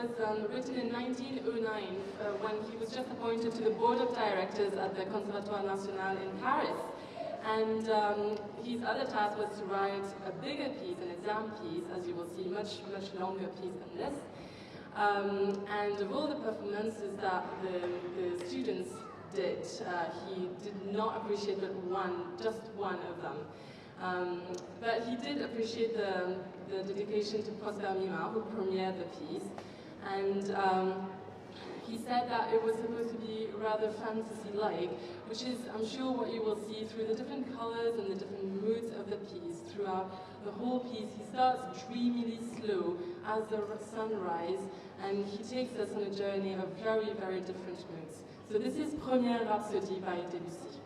was written in 1909 when he was just appointed to the board of directors at the Conservatoire National in Paris. And his other task was to write a bigger piece, an exam piece, as you will see, much longer piece than this. And of all the performances that the students did, he did not appreciate but just one of them. But he did appreciate the dedication to Prosper Mimard, who premiered the piece. And he said that it was supposed to be rather fantasy-like, which is, I'm sure, what you will see through the different colors and the different moods of the piece. Throughout the whole piece, he starts dreamily slow as the sunrise, and he takes us on a journey of very, very different moods. So this is Première Rhapsodie by Debussy.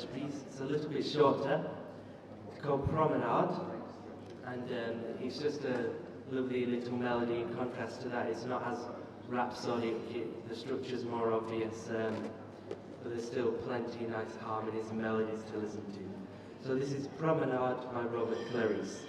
French piece. It's a little bit shorter. It's called Promenade, and it's just a lovely little melody in contrast to that. It's not as rhapsodic, the structure's more obvious, but there's still plenty of nice harmonies and melodies to listen to. So this is Promenade by Robert Clarice.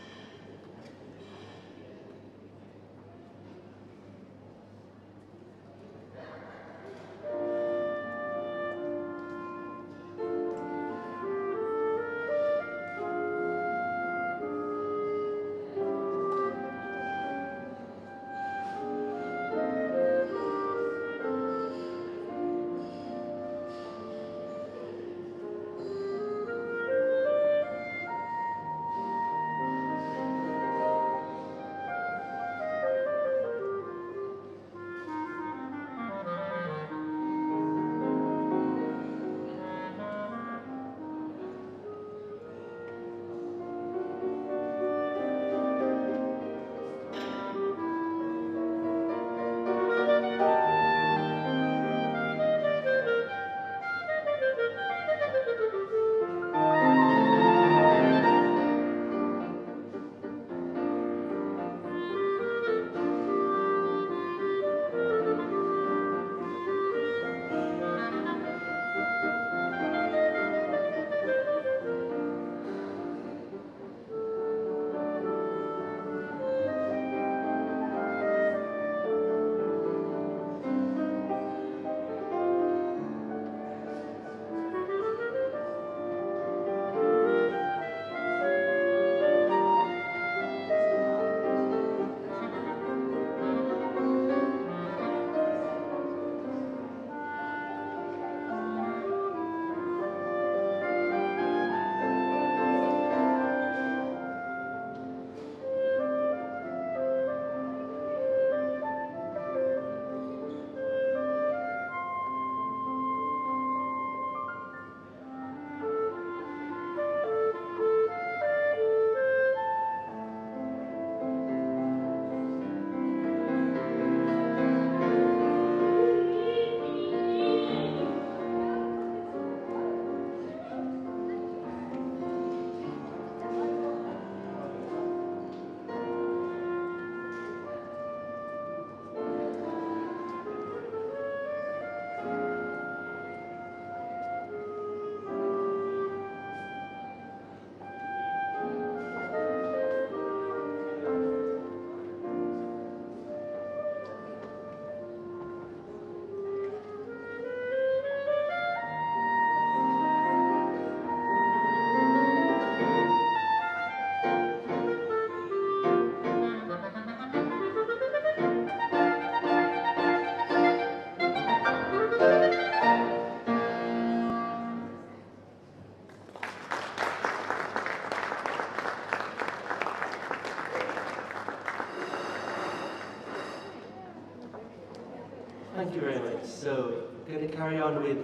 Thank you very much. So, we're going to carry on with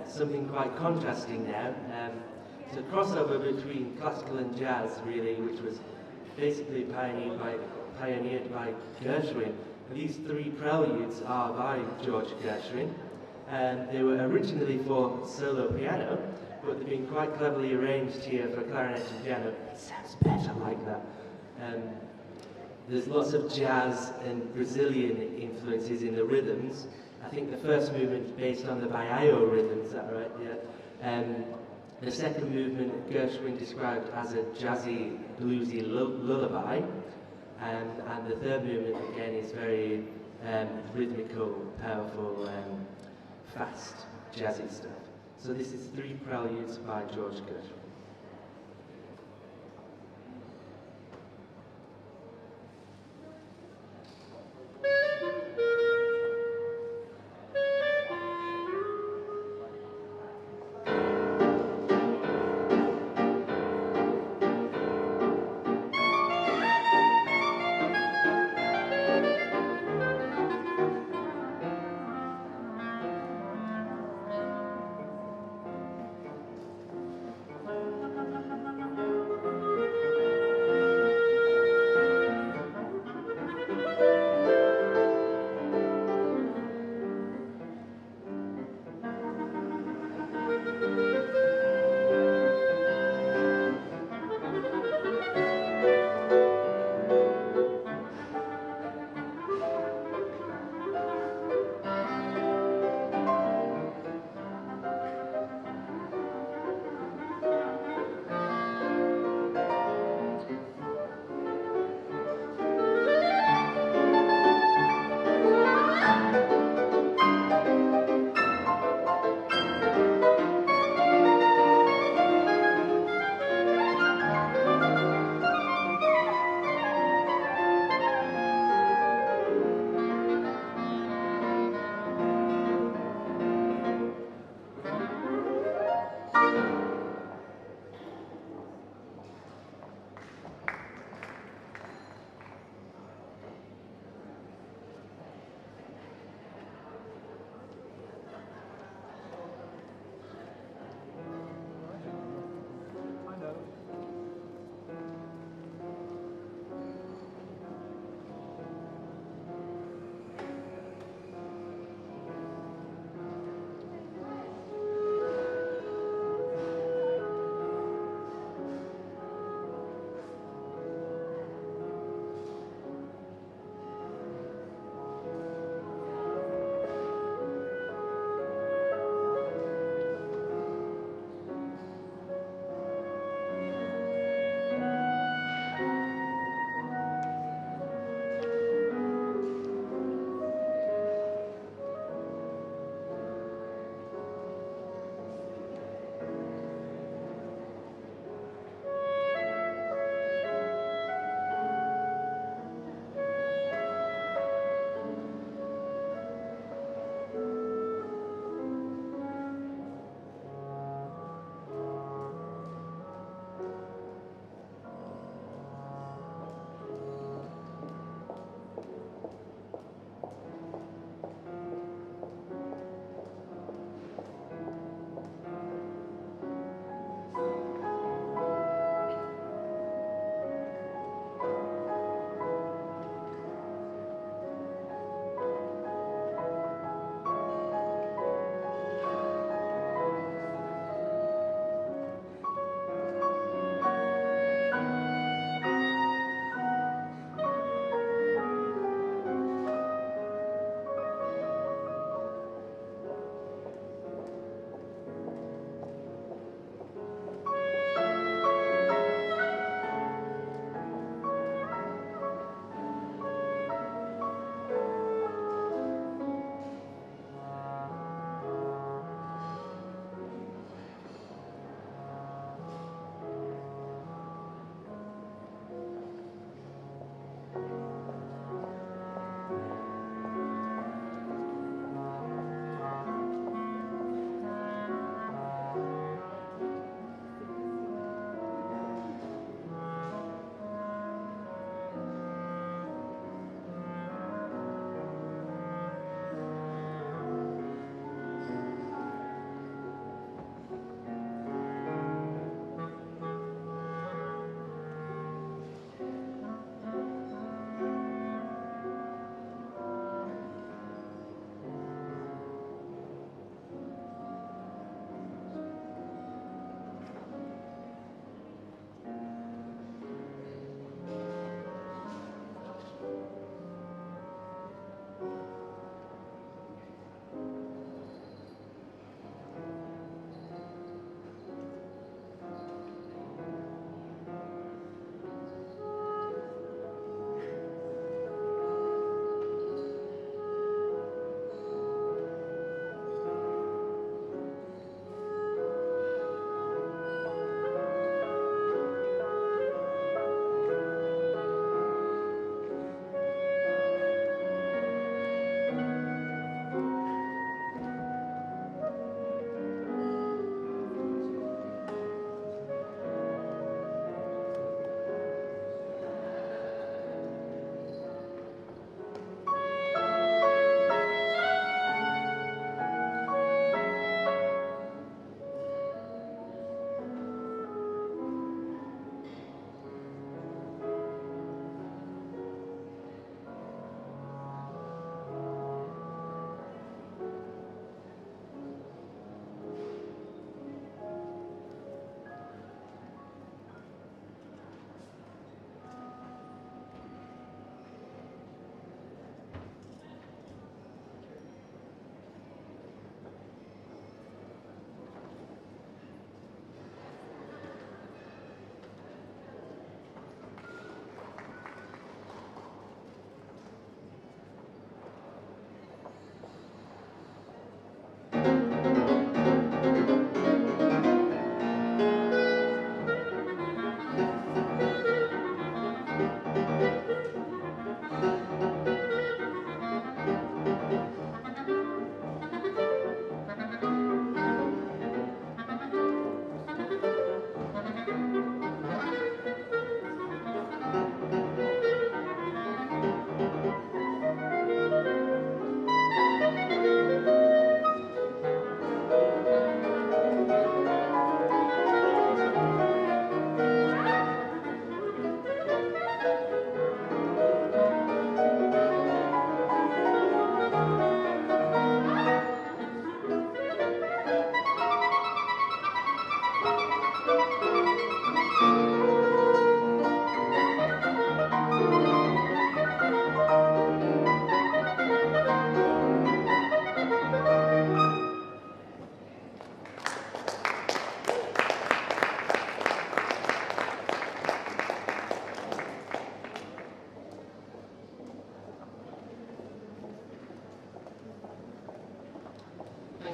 something quite contrasting now. It's a crossover between classical and jazz, really, which was basically pioneered by Gershwin. These three preludes are by George Gershwin, and they were originally for solo piano, but they've been quite cleverly arranged here for clarinet and piano. It sounds better like that. There's lots of jazz and Brazilian influences in the rhythms. I think the first movement is based on the Baião rhythm, is that right? Yeah. The second movement Gershwin described as a jazzy, bluesy lullaby. And the third movement, again, is very rhythmical, powerful, fast, jazzy stuff. So this is three preludes by George Gershwin.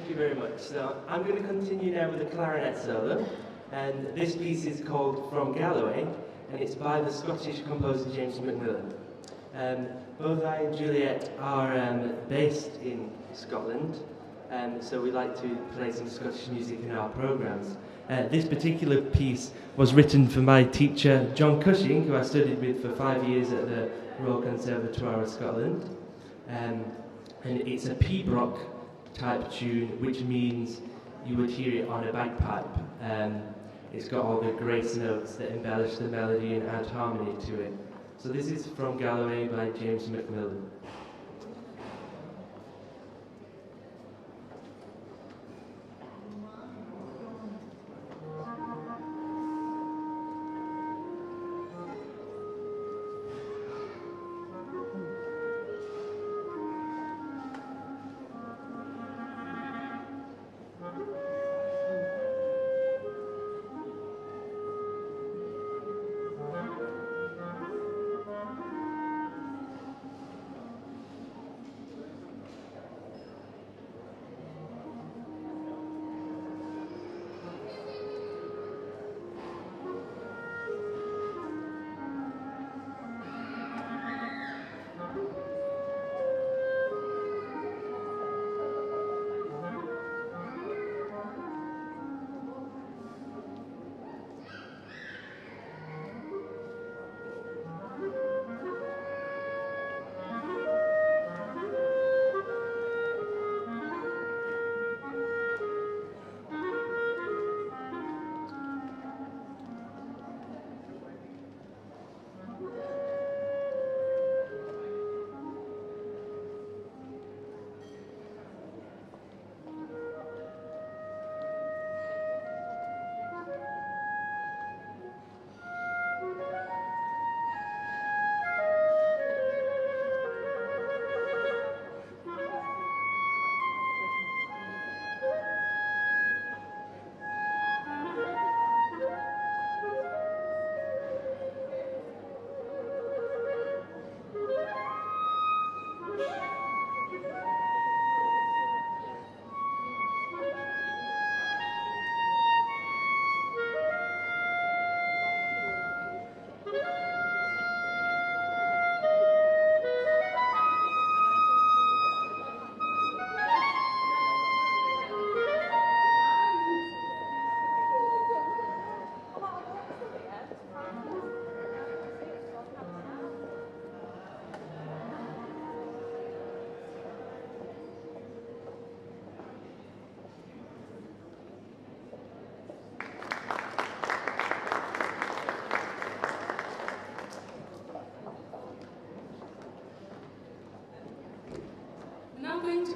Thank you very much. So I'm going to continue now with the clarinet solo, and this piece is called From Galloway, and it's by the Scottish composer James Macmillan. Both I and Juliet are based in Scotland, so we like to play some Scottish music in our programmes. This particular piece was written for my teacher John Cushing, who I studied with for 5 years at the Royal Conservatoire of Scotland, and it's a pibroch type tune, which means you would hear it on a bagpipe. It's got all the grace notes that embellish the melody and add harmony to it. So this is From Galloway by James Macmillan.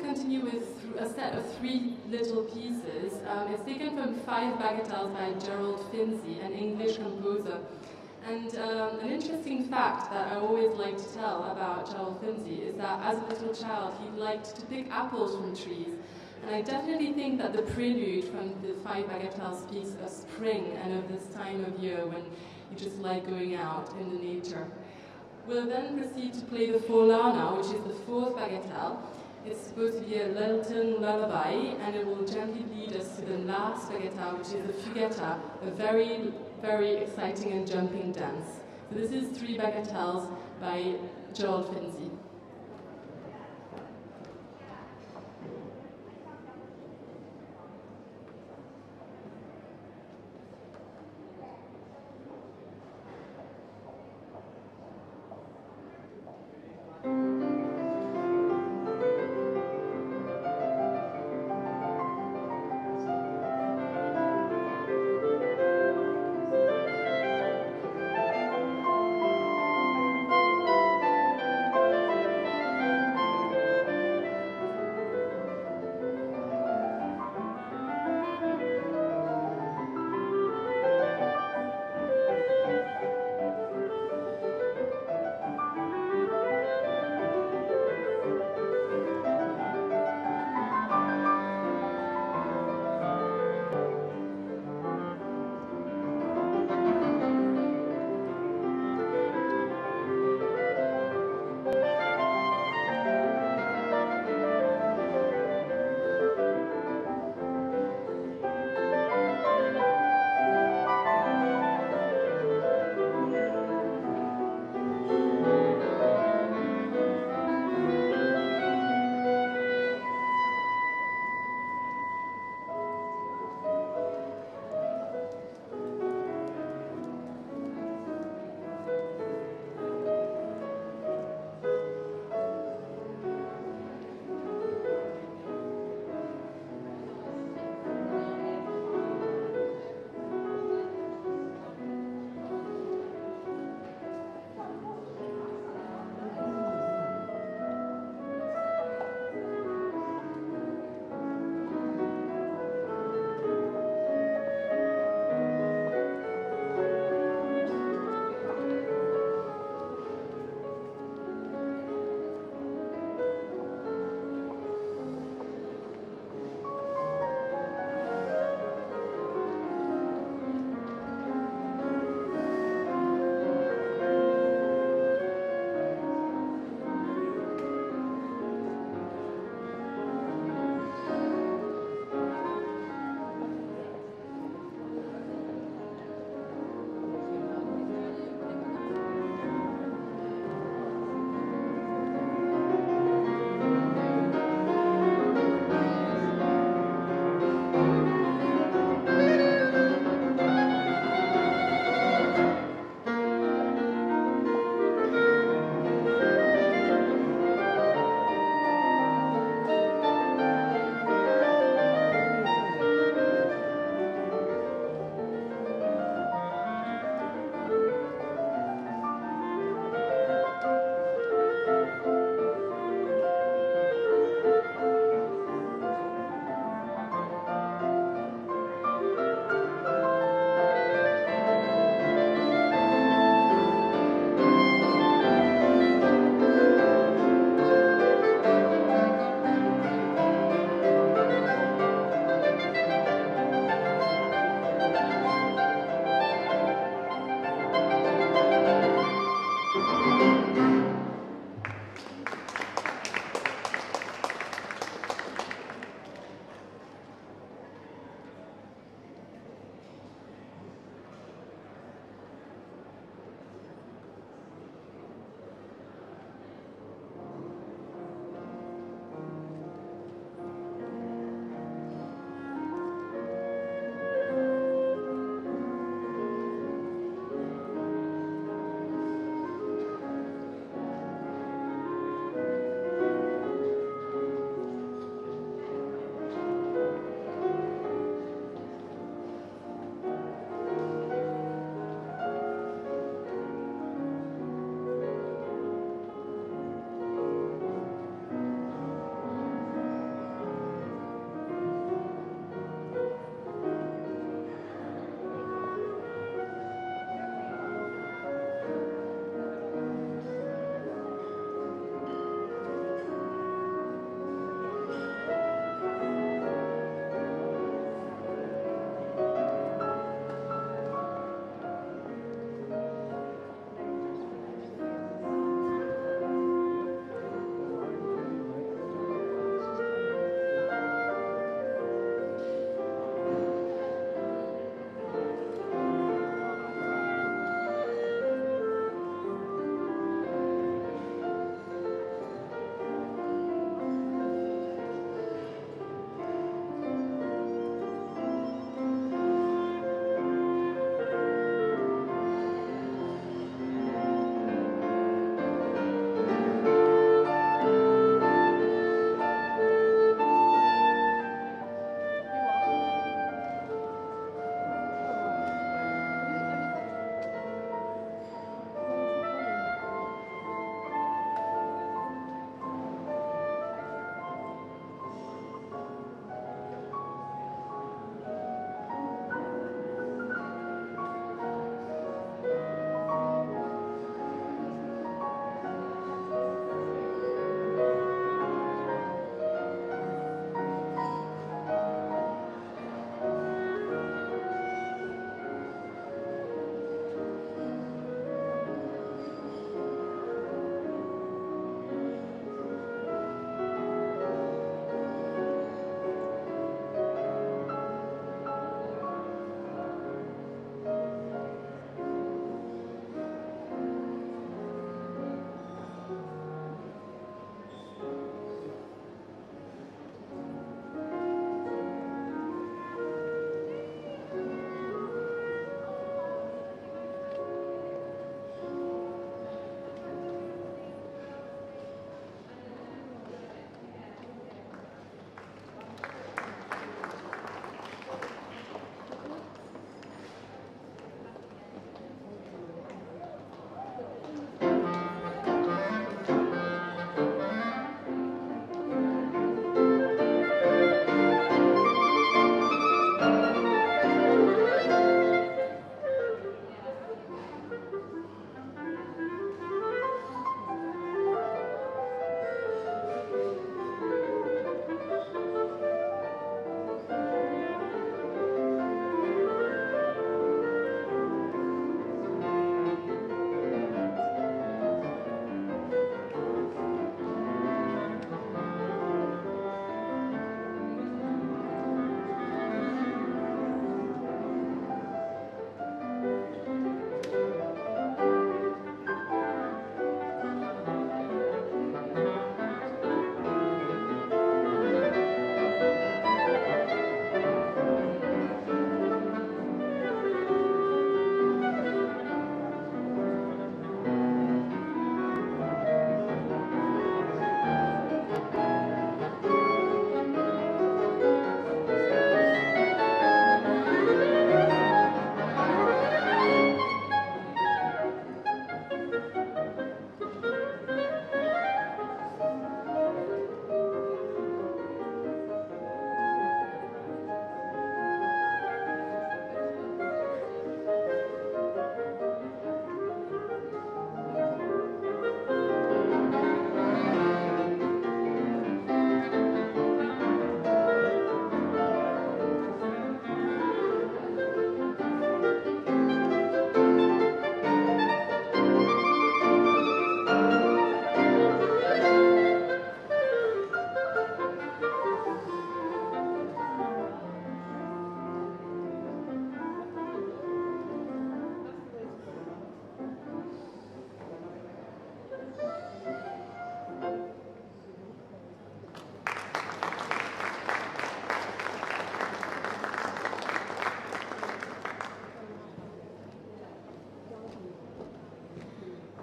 Continue with a set of 3 little pieces. It's taken from 5 bagatelles by Gerald Finzi, an English composer. And an interesting fact that I always like to tell about Gerald Finzi is that as a little child he liked to pick apples from trees. And I definitely think that the prelude from the 5 bagatelles speaks of spring and of this time of year when you just like going out in the nature. We'll then proceed to play the Forlana, which is the 4th bagatelle. It's supposed to be a Lilting lullaby, and it will gently lead us to the last bagatelle, which is the Fuguetta, a very, very exciting and jumping dance. So this is 3 bagatelles by Gerald Finzi.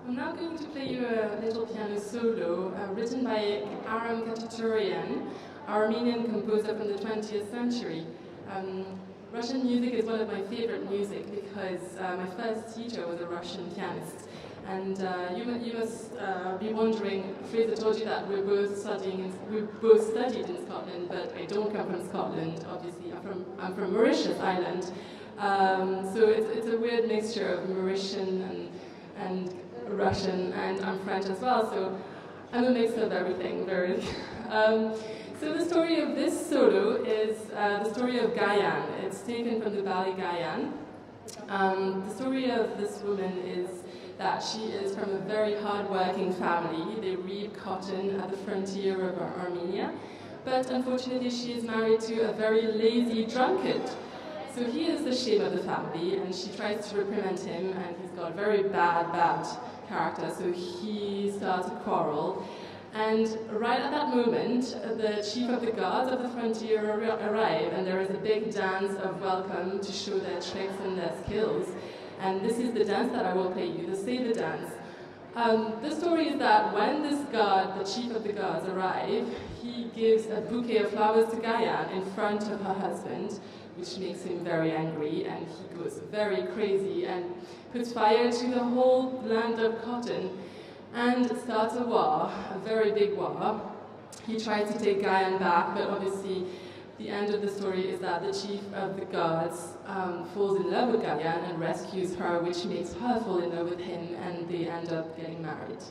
I'm now going to play you a little piano solo written by Aram Khachaturian, Armenian composer from the 20th century. Russian music is one of my favorite music because my first teacher was a Russian pianist. And you must be wondering, Fraser told you that we both studied in Scotland, but I don't come from Scotland, obviously. I'm from Mauritius Island. So it's a weird mixture of Mauritian and Russian, and I'm French as well, so I'm a mix of everything. So the story of this solo is the story of Gayan. It's taken from the ballet Gayan. The story of this woman is that she is from a very hard-working family. They reap cotton at the frontier of Armenia, but unfortunately she is married to a very lazy drunkard. So he is the shame of the family, and she tries to reprimand him, and he's got very bad character, so he starts a quarrel. And right at that moment, the chief of the guards of the frontier arrive, and there is a big dance of welcome to show their tricks and their skills. And this is the dance that I will play you, the Saber dance. The story is that when this guard, the chief of the guards, arrive, he gives a bouquet of flowers to Gayan in front of her husband, which makes him very angry, and he goes very crazy and puts fire to the whole land of cotton and starts a war, a very big war. He tries to take Gayan back, but obviously the end of the story is that the chief of the guards falls in love with Gayan and rescues her, which makes her fall in love with him, and they end up getting married.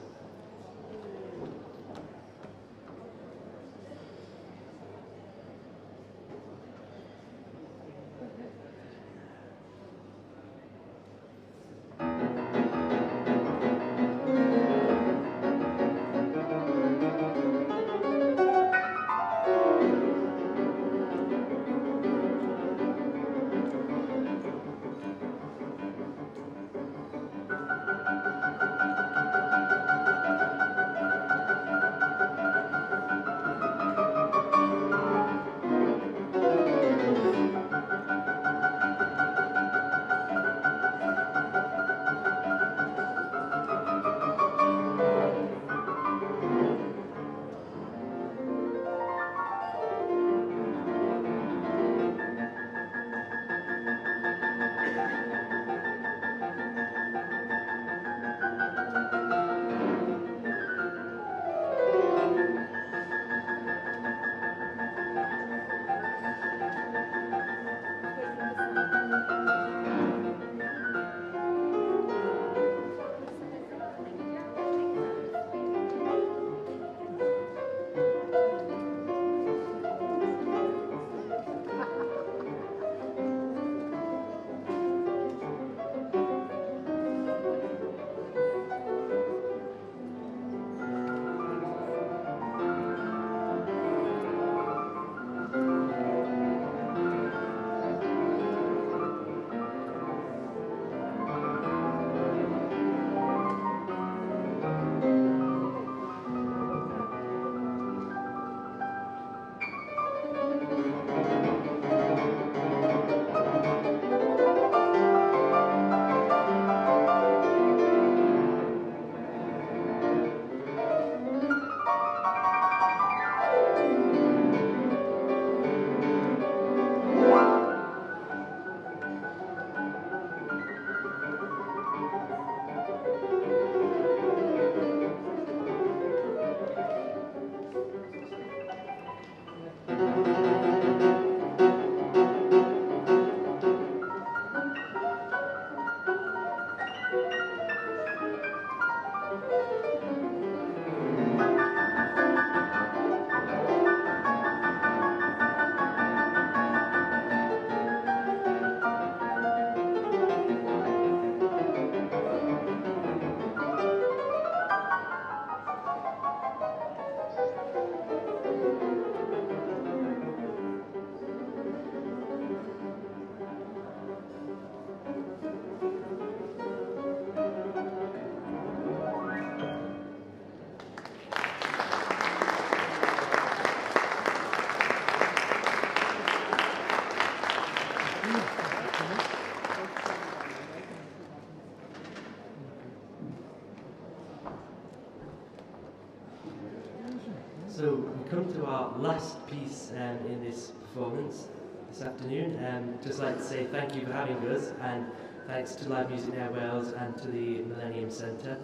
So we come to our last piece in this performance this afternoon. Just like to say thank you for having us, and thanks to Live Music Now Wales and to the Millennium Centre.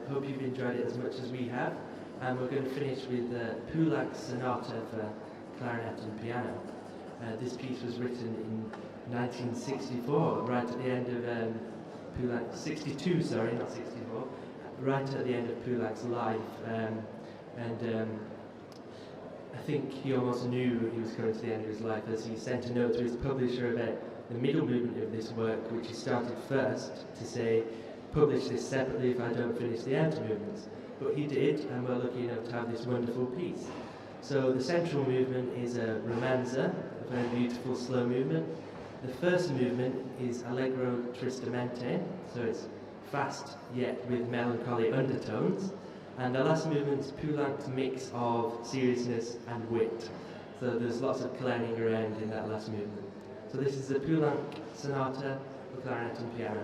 Hope you've enjoyed it as much as we have. And we're going to finish with Poulenc Sonata for clarinet and piano. This piece was written in 1964, right at the end of Poulenc, 62, sorry, not 64, right at the end of Poulenc's life. I think he almost knew he was coming to the end of his life, as he sent a note to his publisher about the middle movement of this work, which he started first, to say, publish this separately if I don't finish the outer movements. But he did, and we're lucky enough to have this wonderful piece. So the central movement is a romanza, a very beautiful slow movement. The first movement is Allegro tristamento, so it's fast yet with melancholy undertones. And the last movement is Poulenc's mix of seriousness and wit. So there's lots of clowning around in that last movement. So this is the Poulenc Sonata for clarinet and piano.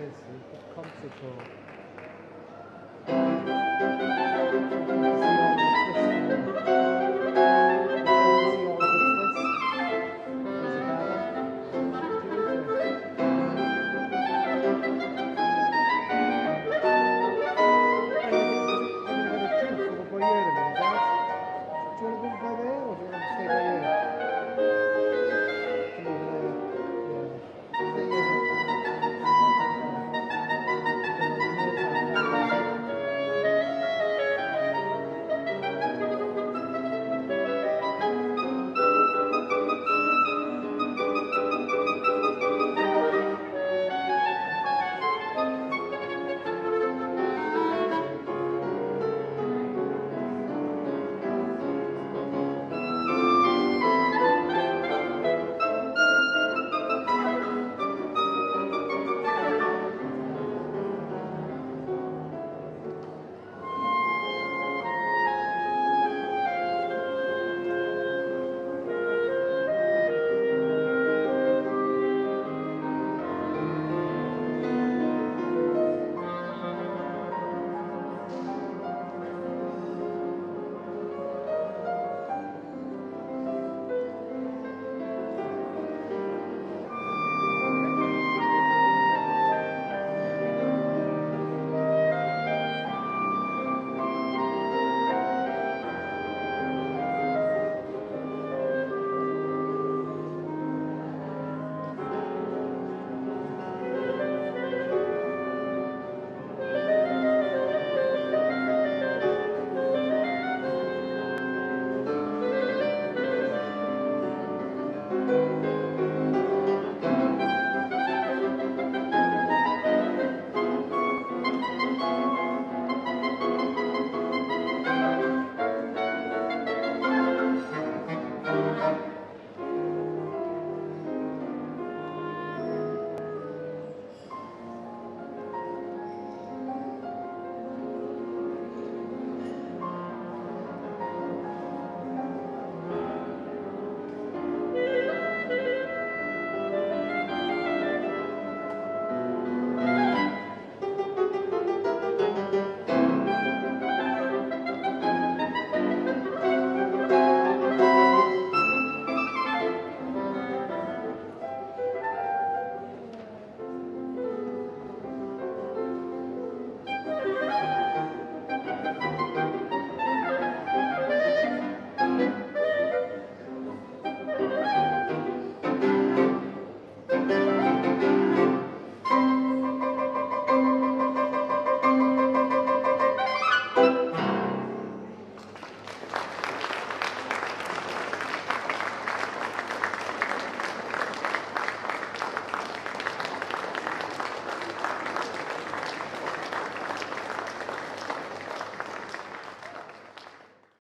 il pezzo complicato.